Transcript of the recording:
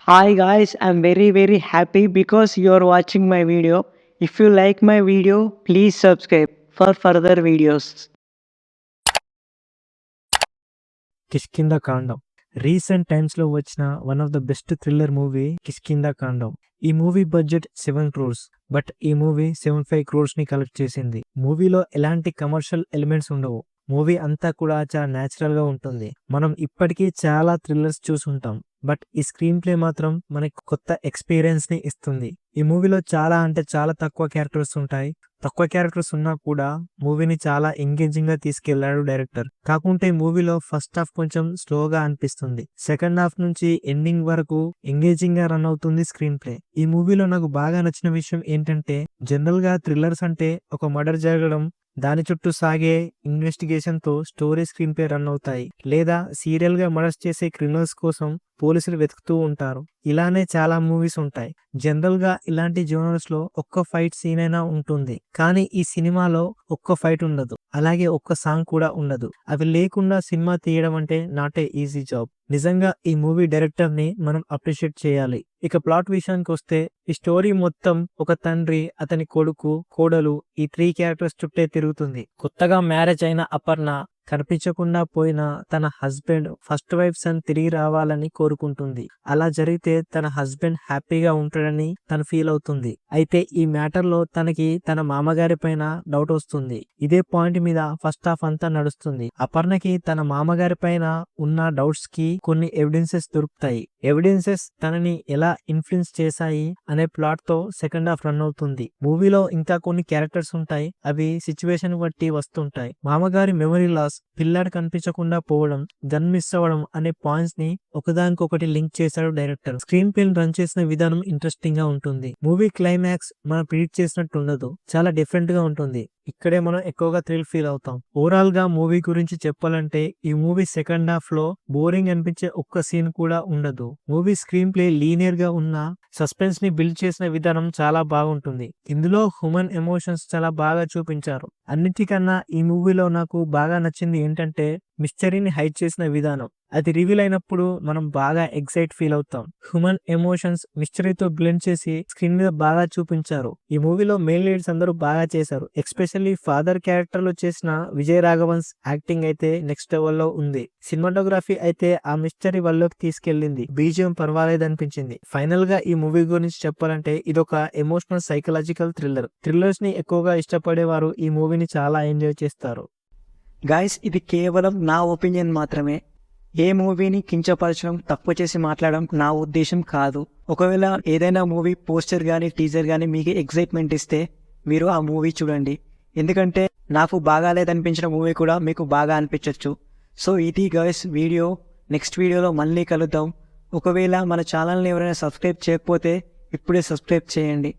Hi guys, I'm very happy because you're watching my video. If you like my video, please subscribe for further videos. Kishkindha కాండం recent times లో వచ్చిన one of the best thriller movie Kishkindha కాండం. ఈ movie budget 7 crores, but ఈ movie 75 crores ని collect చేసింది. మూవీలో ఎలాంటి కమర్షియల్ ఎలిమెంట్స్ ఉండవు. మూవీ అంతా కూడా చాలా న్యాచురల్ గా ఉంటుంది. మనం ఇప్పటికీ చాలా థ్రిల్లర్స్ చూసుంటాం, బట్ ఈ స్క్రీన్ ప్లే మాత్రం మనకి కొత్త ఎక్స్పీరియన్స్ ని ఇస్తుంది. ఈ మూవీలో చాలా అంటే చాలా తక్కువ క్యారెక్టర్స్ ఉంటాయి. తక్కువ క్యారెక్టర్స్ ఉన్నా కూడా మూవీని చాలా ఎంగేజింగ్ గా తీసుకెళ్లాడు డైరెక్టర్. కాకుంటే మూవీలో ఫస్ట్ హాఫ్ కొంచెం స్లోగా అనిపిస్తుంది. సెకండ్ హాఫ్ నుంచి ఎండింగ్ వరకు ఎంగేజింగ్ గా రన్ అవుతుంది స్క్రీన్ ప్లే. ఈ మూవీలో నాకు బాగా నచ్చిన విషయం ఏంటంటే, జనరల్ గా థ్రిల్లర్స్ అంటే ఒక మర్డర్ జరగడం, దాని చుట్టూ సాగే ఇన్వెస్టిగేషన్ తో స్టోరీ స్క్రీన్ ప్లే రన్ అవుతాయి, లేదా సీరియల్ గా మర్డర్స్ చేసే క్రిమినల్స్ కోసం పోలీసులు వెతుకుతూ ఉంటారు. ఇలానే చాలా మూవీస్ ఉంటాయి. జనరల్ గా ఇలాంటి జోనర్స్ లో ఒక్క ఫైట్ సీన్ అయినా ఉంటుంది, కానీ ఈ సినిమాలో ఒక్క ఫైట్ ఉండదు, అలాగే ఒక్క సాంగ్ కూడా ఉండదు. అవి లేకుండా సినిమా తీయడం అంటే నాట్ ఏ ఈజీ జాబ్. నిజంగా ఈ మూవీ డైరెక్టర్ ని మనం అప్రిషియేట్ చేయాలి. ఇక ప్లాట్ విషయానికి వస్తే, ఈ స్టోరీ మొత్తం ఒక తండ్రి, అతని కొడుకు, కోడలు, ఈ 3 క్యారెక్టర్స్ చుట్టే తిరుగుతుంది. కొత్తగా మ్యారేజ్ అయిన అపర్ణ కనిపించకుండా పోయిన తన హస్బెండ్ ఫస్ట్ వైఫ్ సన్ తిరిగి రావాలని కోరుకుంటుంది. అలా జరిగితే తన హస్బెండ్ హ్యాపీగా ఉంటాడని తను ఫీల్ అవుతుంది. అయితే ఈ మ్యాటర్ లో తనకి తన మామగారి పైన డౌట్ వస్తుంది. ఇదే పాయింట్ మీద ఫస్ట్ హాఫ్ అంతా నడుస్తుంది. అపర్ణకి తన మామగారి పైన ఉన్న డౌట్స్ కి కొన్ని ఎవిడెన్సెస్ దొరుకుతాయి. ఎవిడెన్సెస్ తనని ఎలా ఇన్ఫ్లుయెన్స్ చేశాయి అనే ప్లాట్ తో సెకండ్ హాఫ్ రన్ అవుతుంది. మూవీలో ఇంకా కొన్ని క్యారెక్టర్స్ ఉంటాయి, అవి సిచ్యువేషన్ బట్టి వస్తుంటాయి. మామగారి మెమరీ లాస్, పిల్లాడు కనిపించకుండా పోవడం, గన్ మిస్ అవ్వడం అనే పాయింట్స్ ని ఒకదానికొకటి లింక్ చేశాడు డైరెక్టర్. స్క్రీన్ ప్లే రన్ చేసిన విధానం ఇంట్రెస్టింగ్ గా ఉంటుంది. మూవీ క్లైమాక్స్ మనం ప్రిడిక్ట్ చేసినట్టు ఉండదు, చాలా డిఫరెంట్ గా ఉంటుంది. ఇక్కడే మనం ఎక్కువగా థ్రిల్ ఫీల్ అవుతాం. ఓవరాల్ గా మూవీ గురించి చెప్పాలంటే, ఈ మూవీ సెకండ్ హాఫ్ లో బోరింగ్ అనిపించే ఒక్క సీన్ కూడా ఉండదు. మూవీ స్క్రీన్ ప్లే లీనియర్ గా ఉన్న సస్పెన్స్ ని బిల్డ్ చేసిన విధానం చాలా బాగుంటుంది. ఇందులో హ్యూమన్ ఎమోషన్స్ చాలా బాగా చూపించారు. అన్నిటికన్నా ఈ మూవీలో నాకు బాగా నచ్చింది ఏంటంటే, మిస్టరీని హైడ్ చేసిన విధానం. అది రివీల్ అయినప్పుడు మనం బాగా ఎక్సైట్ ఫీల్ అవుతాం. హ్యూమన్ ఎమోషన్స్ మిస్టరీతో బ్లెండ్ చేసి స్క్రీన్ మీద బాగా చూపించారు. ఈ మూవీలో మెయిన్ లీడ్స్ అందరూ బాగా చేశారు. ఎస్పెషల్లీ ఫాదర్ క్యారెక్టర్ లో చేసిన విజయ్ రాఘవన్స్ యాక్టింగ్ అయితే నెక్స్ట్ లెవెల్ లో ఉంది. సినిమాటోగ్రఫీ అయితే ఆ మిస్టరీ వల్లోకి తీసుకెళ్లింది. బీజిఎం పర్వాలేదు అనిపించింది. ఫైనల్ గా ఈ మూవీ గురించి చెప్పాలంటే, ఇదొక ఎమోషనల్ సైకలాజికల్ థ్రిల్లర్. థ్రిల్లర్స్ ని ఎక్కువగా ఇష్టపడేవారు ఈ మూవీని చాలా ఎంజాయ్ చేస్తారు. గైస్, ఇది కేవలం నా ఒపీనియన్ మాత్రమే. ఏ మూవీని కించపరచడం, తక్కువ చేసి మాట్లాడడం నా ఉద్దేశం కాదు. ఒకవేళ ఏదైనా మూవీ పోస్టర్ కానీ టీజర్ కానీ మీకు ఎక్సైట్మెంట్ ఇస్తే మీరు ఆ మూవీ చూడండి. ఎందుకంటే నాకు బాగాలేదనిపించిన మూవీ కూడా మీకు బాగా అనిపించవచ్చు. సో ఇది గైస్ వీడియో. నెక్స్ట్ వీడియోలో మళ్ళీ కలుద్దాం. ఒకవేళ మన ఛానల్ని ఎవరైనా సబ్స్క్రైబ్ చేయకపోతే ఇప్పుడే సబ్స్క్రైబ్ చేయండి.